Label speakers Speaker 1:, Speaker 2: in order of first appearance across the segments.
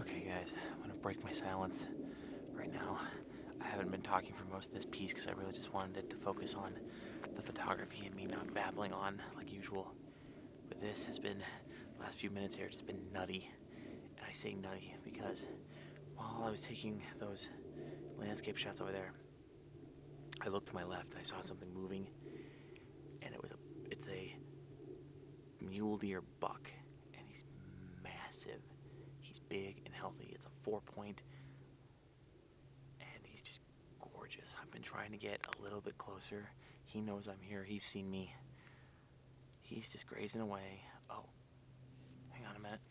Speaker 1: Okay guys, I'm gonna break my silence right now. I haven't been talking for most of this piece because I really just wanted it to focus on the photography and me not babbling on like usual. But this has been, the last few minutes here, it's been nutty. And I say nutty because while I was taking those landscape shots over there, I looked to my left and I saw something moving, and it's a mule deer buck, and he's massive. He's big and healthy. It's a 4-point, and he's just gorgeous. I've been trying to get a little bit closer. He knows I'm here. He's seen me. He's just grazing away. Oh, hang on a minute.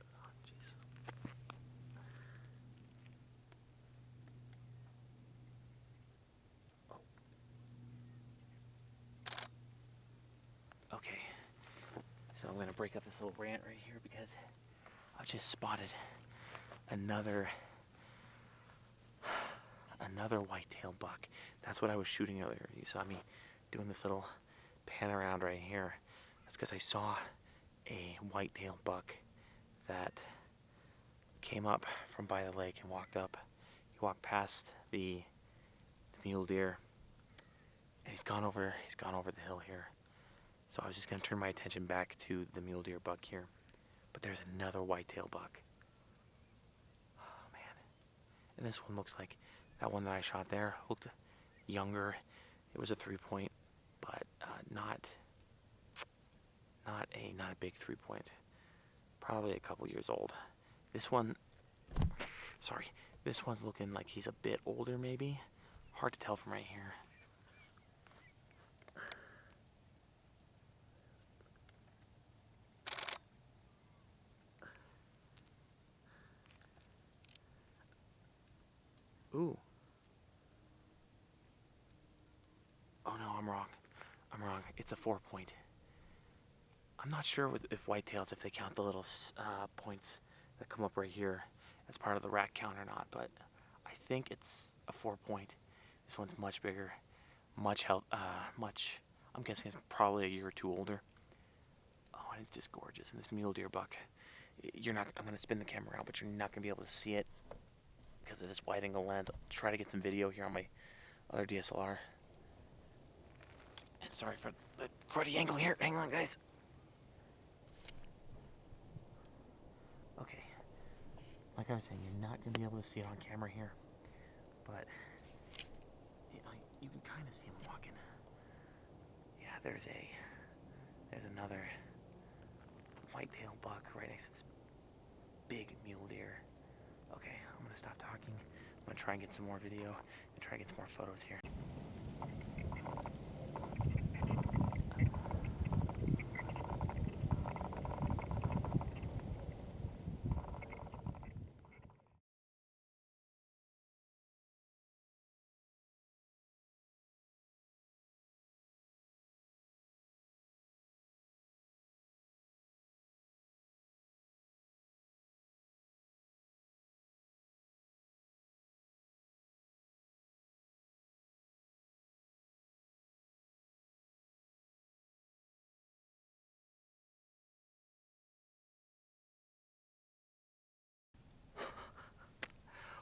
Speaker 1: Oh, jeez. Oh. Okay, so I'm gonna break up this little rant right here because I've just spotted another white-tailed buck. That's what I was shooting earlier. You saw me doing this little pan around right here. That's because I saw a white-tailed buck that came up from by the lake and walked up. He walked past the mule deer, and he's gone over the hill here. So I was just gonna turn my attention back to the mule deer buck here. But there's another white-tailed buck. Oh man. And this one looks like that one that I shot there. Looked younger. It was a 3-point, but not a big 3-point. Probably a couple years old. This one's looking like he's a bit older maybe. Hard to tell from right here. Ooh. Oh no, I'm wrong. It's a 4-point. I'm not sure if whitetails, if they count the little points that come up right here as part of the rack count or not, but I think it's a 4-point. This one's much bigger, much, I'm guessing it's probably a year or two older. Oh, and it's just gorgeous. And this mule deer buck, I'm gonna spin the camera around, but you're not gonna be able to see it because of this wide angle lens. I'll try to get some video here on my other DSLR. And sorry for the cruddy angle here. Hang on, guys. Okay. Like I was saying, you're not going to be able to see it on camera here. But you can kind of see him walking. Yeah, there's another white-tailed buck right next to this big mule deer. Okay, I'm going to stop talking. I'm going to try and get some more video and try to get some more photos here.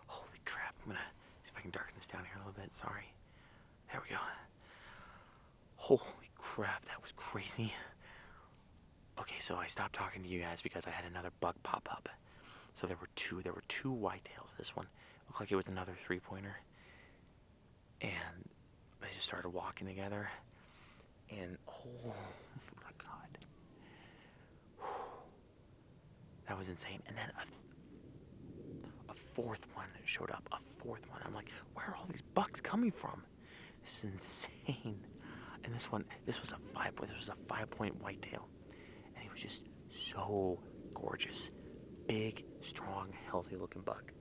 Speaker 1: Holy crap, I'm gonna see if I can darken this down here a little bit, sorry. There we go. Holy crap, that was crazy. Okay, so I stopped talking to you guys because I had another buck pop up. So there were two whitetails. This one looked like it was another 3-pointer. And they just started walking together. And oh my god. That was insane. And then a fourth one showed up. A fourth one. I'm like, where are all these bucks coming from? This is insane. And this was a 5-point whitetail. And he was just so gorgeous. Big, strong, healthy looking buck.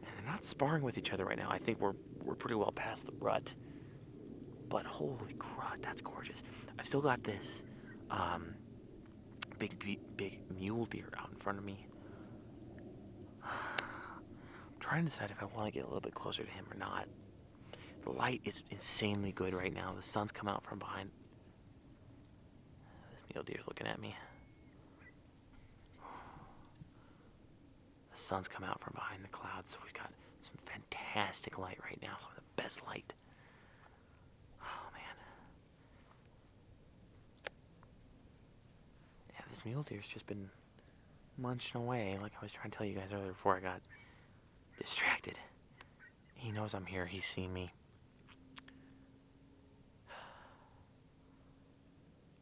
Speaker 1: And they're not sparring with each other right now. I think we're pretty well past the rut. But holy crud, that's gorgeous. I've still got this big mule deer out in front of me. I'm trying to decide if I want to get a little bit closer to him or not. The light is insanely good right now. The sun's come out from behind this mule deer's looking at me. The sun's come out from behind the clouds, so we've got some fantastic light right now. Some of the best light. Oh, man. Yeah, this mule deer's just been munching away, like I was trying to tell you guys earlier before I got distracted. He knows I'm here. He's seen me.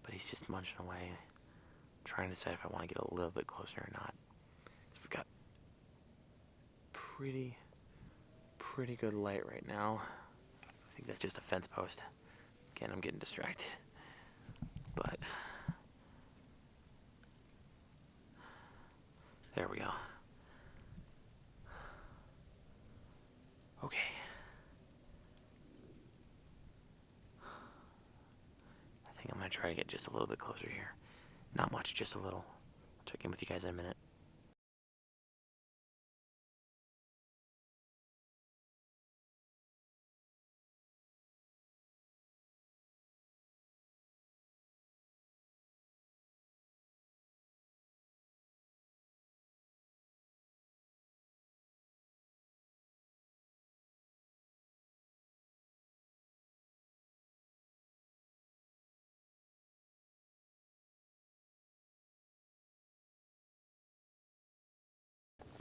Speaker 1: But he's just munching away, trying to decide if I want to get a little bit closer or not. So we've got pretty good light right now. I think that's just a fence post. Again, I'm getting distracted. But there we go. Okay. I think I'm going to try to get just a little bit closer here. Not much, just a little. I'll check in with you guys in a minute.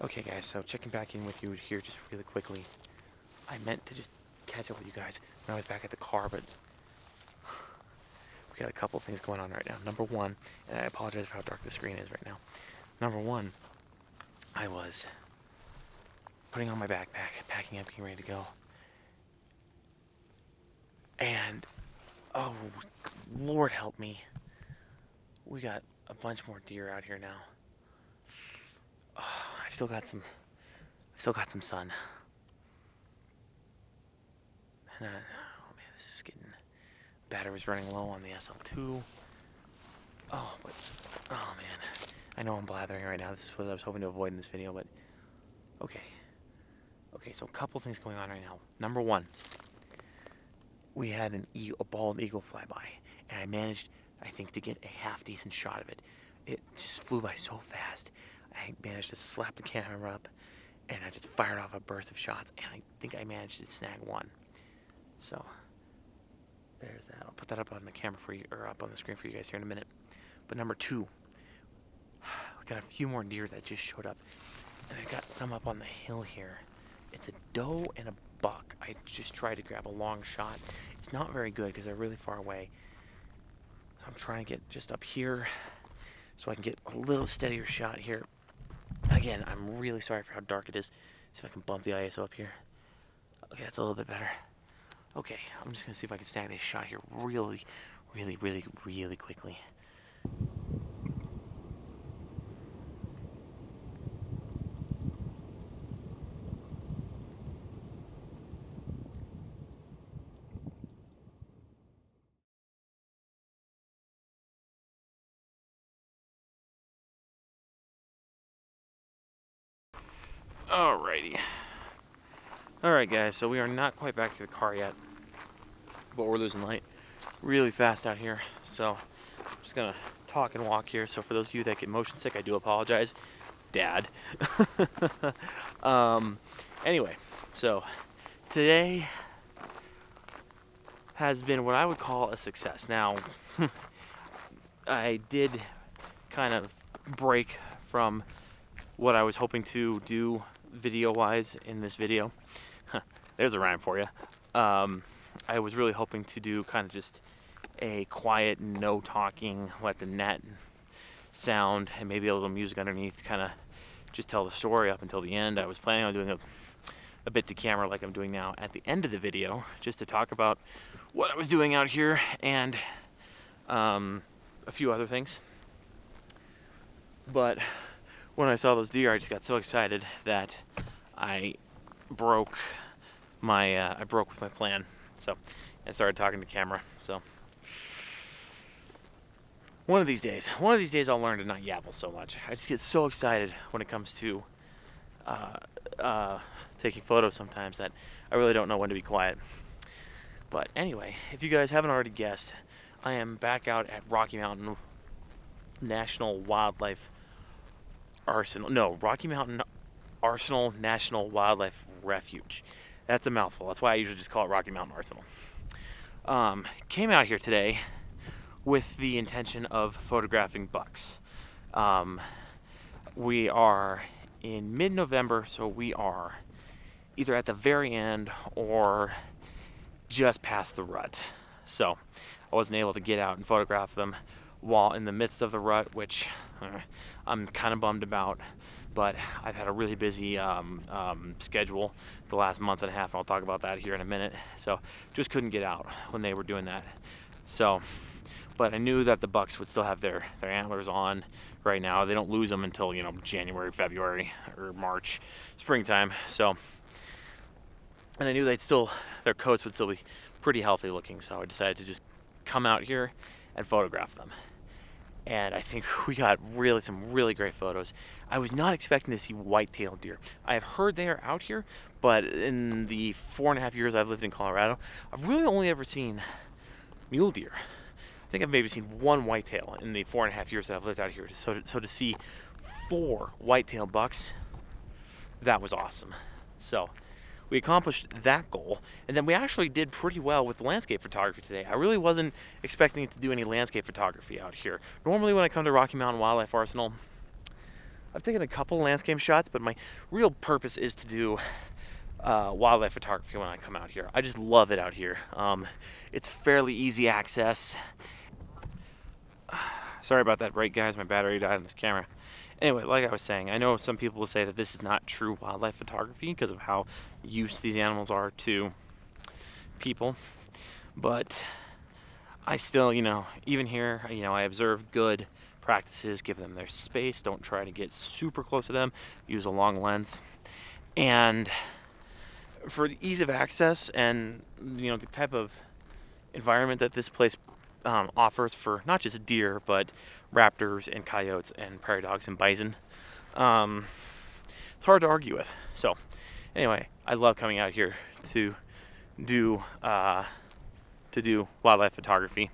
Speaker 1: Okay guys, so checking back in with you here just really quickly. I meant to just catch up with you guys when I was back at the car, but we got a couple things going on right now. Number one, and I apologize for how dark the screen is right now. Number one, I was putting on my backpack, packing up, getting ready to go. And, oh, Lord help me. We got a bunch more deer out here now. Oh, I've still got some sun. And, oh man, this is getting, battery's running low on the SL2. Oh, but, oh man, I know I'm blathering right now. This is what I was hoping to avoid in this video, but, okay. Okay, so a couple things going on right now. Number one, we had a bald eagle fly by, and I managed, I think, to get a half-decent shot of it. It just flew by so fast. I managed to slap the camera up, and I just fired off a burst of shots, and I think I managed to snag one. So, there's that. I'll put that up on the camera for you, or up on the screen for you guys here in a minute. But number two, we got a few more deer that just showed up, and I got some up on the hill here. It's a doe and a buck. I just tried to grab a long shot. It's not very good because they're really far away. So I'm trying to get just up here so I can get a little steadier shot here. Again, I'm really sorry for how dark it is. See if I can bump the ISO up here. Okay, that's a little bit better. Okay, I'm just going to see if I can snag this shot here really quickly. Alrighty. Alright guys, so we are not quite back to the car yet, but we're losing light really fast out here, so I'm just gonna talk and walk here. So for those of you that get motion sick, I do apologize. Dad. Anyway, so today has been what I would call a success. Now, I did kind of break from what I was hoping to do video-wise in this video. There's a rhyme for you. I was really hoping to do kind of just a quiet, no talking, let the net sound and maybe a little music underneath, kind of just tell the story up until the end. I was planning on doing a bit to camera like I'm doing now at the end of the video, just to talk about what I was doing out here and a few other things. But when I saw those deer, I just got so excited that I broke with my plan. So I started talking to camera. So one of these days I'll learn to not yabble so much. I just get so excited when it comes to taking photos sometimes that I really don't know when to be quiet. But anyway, if you guys haven't already guessed, I am back out at Rocky Mountain National Wildlife Arsenal. No, Rocky Mountain Arsenal National Wildlife Refuge. That's a mouthful. That's why I usually just call it Rocky Mountain Arsenal. Came out here today with the intention of photographing bucks. We are in mid-November, so we are either at the very end or just past the rut. So I wasn't able to get out and photograph them while in the midst of the rut, which I'm kind of bummed about. But I've had a really busy schedule the last month and a half, and I'll talk about that here in a minute. So just couldn't get out when they were doing that. So, but I knew that the bucks would still have their antlers on right now. They don't lose them until, January, February, or March, springtime. So, and I knew their coats would still be pretty healthy looking. So I decided to just come out here and photograph them. And I think we got some really great photos. I was not expecting to see white-tailed deer. I have heard they are out here, but in the 4.5 years I've lived in Colorado, I've really only ever seen mule deer. I think I've maybe seen one whitetail in the 4.5 years that I've lived out here. So to see 4 whitetail bucks, that was awesome. So we accomplished that goal, and then we actually did pretty well with landscape photography today. I really wasn't expecting to do any landscape photography out here. Normally when I come to Rocky Mountain Wildlife Arsenal, I've taken a couple landscape shots, but my real purpose is to do wildlife photography when I come out here. I just love it out here. It's fairly easy access. Sorry about that break, guys. My battery died on this camera. Anyway, like I was saying, I know some people will say that this is not true wildlife photography because of how used these animals are to people. But I still, even here, I observe good practices, give them their space, don't try to get super close to them, use a long lens. And for the ease of access and, the type of environment that this place offers for not just deer, but raptors and coyotes and prairie dogs and bison, it's hard to argue with. So anyway, I love coming out here to do wildlife photography.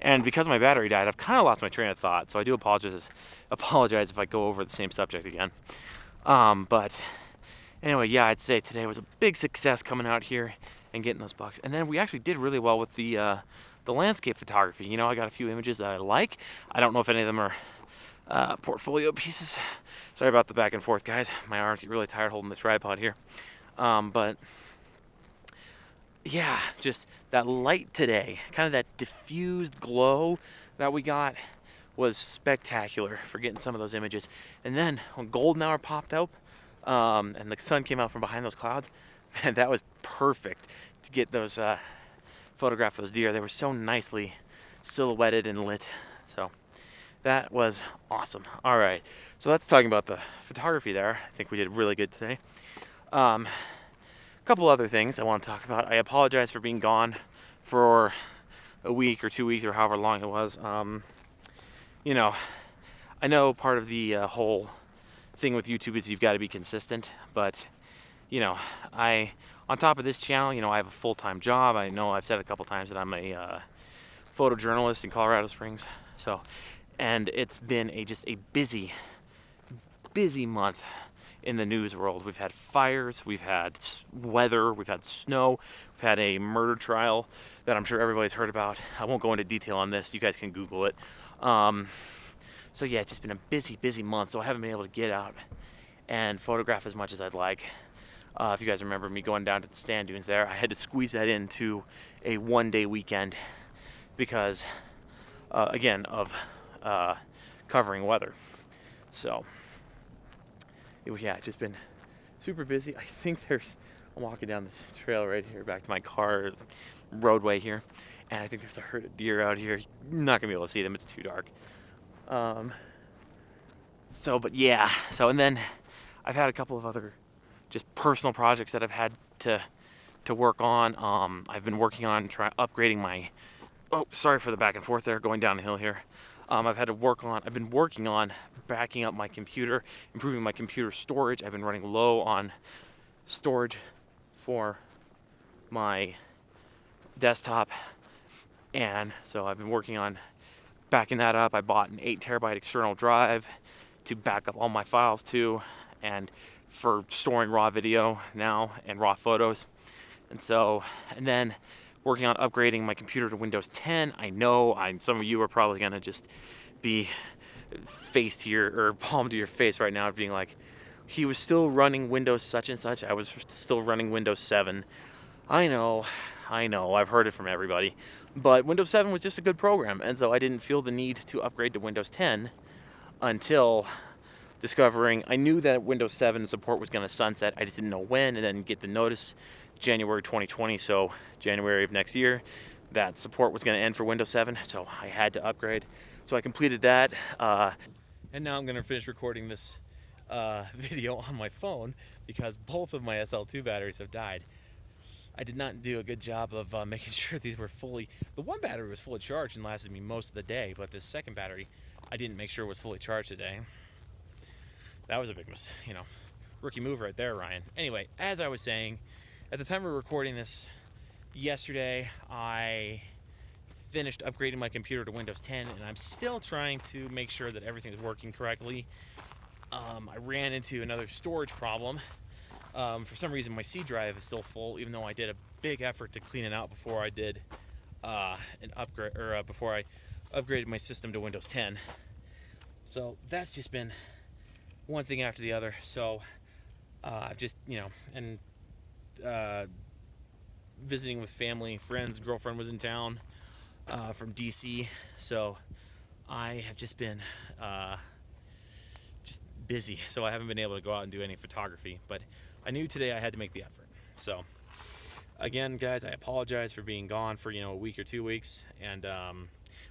Speaker 1: And because my battery died, I've kind of lost my train of thought. So I do apologize if I go over the same subject again. But anyway, yeah, I'd say today was a big success coming out here and getting those bucks. And then we actually did really well with the landscape photography. I got a few images that I like. I don't know if any of them are portfolio pieces. Sorry about the back and forth, guys. My arms get really tired holding the tripod here. But yeah, just that light today, kind of that diffused glow that we got was spectacular for getting some of those images. And then when golden hour popped up and the sun came out from behind those clouds, man, that was perfect to get those photograph those deer. They were so nicely silhouetted and lit. So that was awesome. All right, so that's talking about the photography there. I think we did really good today. A couple other things I want to talk about. I apologize for being gone for a week or 2 weeks or however long it was. I know part of the whole thing with YouTube is you've got to be consistent, but on top of this channel, I have a full-time job. I know I've said a couple times that I'm a photojournalist in Colorado Springs. So, and it's been just a busy month in the news world. We've had fires, we've had weather, we've had snow, we've had a murder trial that I'm sure everybody's heard about. I won't go into detail on this. You guys can Google it. So yeah, it's just been a busy month. So I haven't been able to get out and photograph as much as I'd like. If you guys remember me going down to the sand dunes there, I had to squeeze that into a one-day weekend because, again, of covering weather. So, yeah, it's just been super busy. I think I'm walking down this trail right here back to my car, roadway here, and I think there's a herd of deer out here. You're not going to be able to see them. It's too dark. But yeah, and then I've had a couple of other just personal projects that I've had to work on. I've been working on upgrading my, sorry for the back and forth there, going down the hill here. I've been working on backing up my computer, improving my computer storage. I've been running low on storage for my desktop, and so I've been working on backing that up, I bought an 8 TB external drive to back up all my files to, and for storing raw video now and raw photos. And then working on upgrading my computer to Windows 10. I know some of you are probably gonna just be palm to your face right now, being like, he was still running Windows such and such. I was still running Windows 7. I know, I've heard it from everybody. But Windows 7 was just a good program, and so I didn't feel the need to upgrade to Windows 10 until discovering, I knew that Windows 7 support was going to sunset. I just didn't know when, and then get the notice January 2020, so January of next year, that support was going to end for Windows 7, so I had to upgrade. So I completed that, and now I'm going to finish recording this video on my phone because both of my SL2 batteries have died. I did not do a good job of making sure these were fully... The one battery was fully charged and lasted me most of the day, but this second battery, I didn't make sure was fully charged today. That was a big rookie move right there, Ryan. Anyway, as I was saying, at the time we were recording this yesterday, I finished upgrading my computer to Windows 10, and I'm still trying to make sure that everything is working correctly. I ran into another storage problem. For some reason, my C drive is still full, even though I did a big effort to clean it out before I did an upgrade, or before I upgraded my system to Windows 10. So that's just been one thing after the other. So I've just, visiting with family, friends, girlfriend was in town from DC, so I have just been just busy, so I haven't been able to go out and do any photography, but I knew today I had to make the effort. So again, guys, I apologize for being gone for a week or 2 weeks, and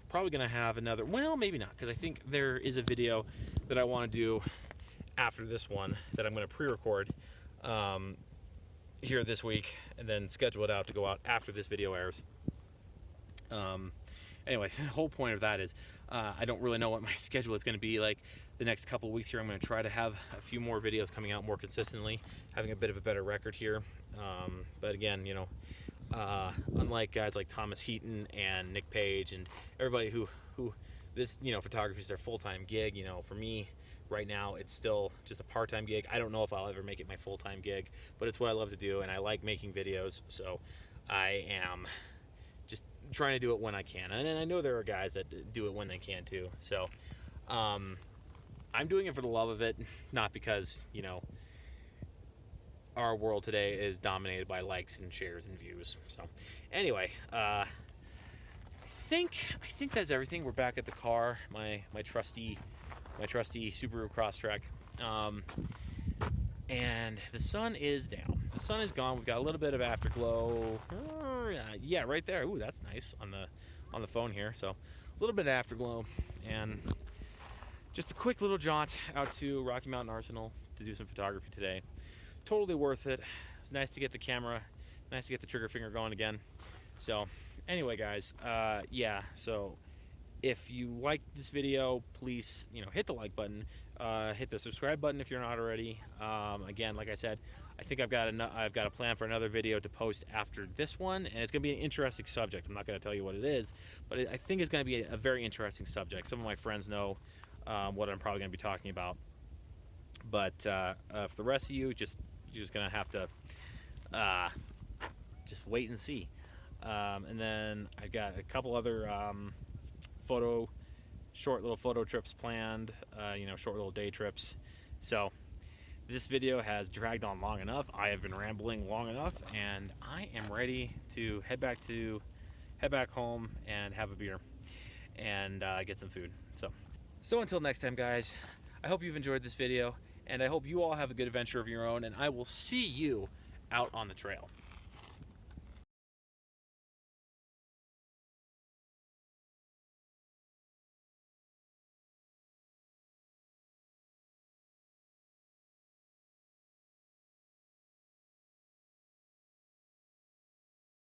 Speaker 1: probably gonna have another, well, maybe not, because I think there is a video that I want to do after this one that I'm going to pre-record here this week, and then schedule it out to go out after this video airs. Anyway, the whole point of that is I don't really know what my schedule is going to be like the next couple of weeks here. I'm going to try to have a few more videos coming out more consistently, having a bit of a better record here. But again, unlike guys like Thomas Heaton and Nick Page and everybody who this, photography is their full-time gig, for me right now it's still just a part-time gig. I don't know if I'll ever make it my full-time gig, but it's what I love to do, and I like making videos, so I am just trying to do it when I can. And I know there are guys that do it when they can too. So I'm doing it for the love of it, not because, our world today is dominated by likes and shares and views. So anyway, I think that's everything. We're back at the car, my trusty Subaru Crosstrek. And the sun is down. The sun is gone. We've got a little bit of afterglow. Yeah, right there. Ooh, that's nice on the phone here. So a little bit of afterglow, and just a quick little jaunt out to Rocky Mountain Arsenal to do some photography today. Totally worth it. It's nice to get the camera, nice to get the trigger finger going again. So anyway, guys, yeah. So if you liked this video, please, hit the like button, hit the subscribe button if you're not already. Again, like I said, I think I've got a plan for another video to post after this one, and it's going to be an interesting subject. I'm not going to tell you what it is, but I think it's going to be a very interesting subject. Some of my friends know what I'm probably going to be talking about, but for the rest of you, you're just going to have to just wait and see. And then I've got a couple other short little photo trips planned, short little day trips. So this video has dragged on long enough. I have been rambling long enough, and I am ready to head back home and have a beer and get some food. So until next time, guys, I hope you've enjoyed this video, and I hope you all have a good adventure of your own, and I will see you out on the trail.